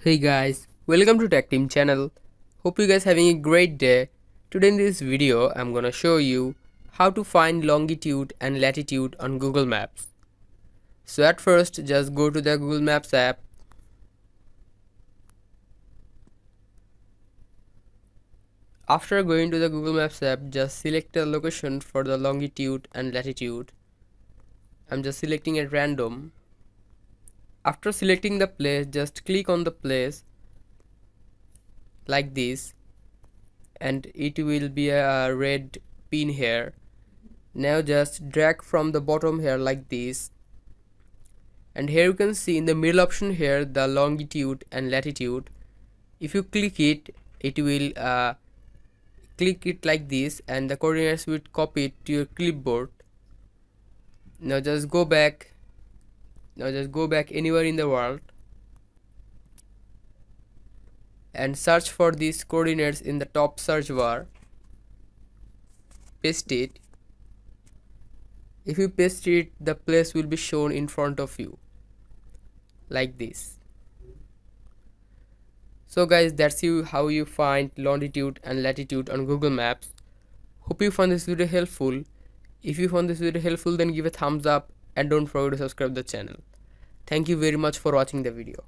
Hey guys, welcome to Tech Team channel. Hope you guys having a great day. Today in this video I'm gonna show you how to find longitude and latitude on Google Maps. So at first just go to the Google Maps app. After going to the Google Maps app, just select a location for the longitude and latitude. I'm just selecting at random. After selecting the place, just click on the place like this and it will be a red pin here. Now just drag from the bottom here like this, and here you can see in the middle option here the longitude and latitude. If you click it, it will click it like this and the coordinates will copy it to your clipboard. Now just go back anywhere in the world and search for these coordinates in the top search bar. Paste it. If you paste it, the place will be shown in front of you like this. So guys, that's how you find longitude and latitude on Google Maps. Hope you found this video helpful. If you found this video helpful, then give a thumbs up and don't forget to subscribe the channel. Thank you very much for watching the video.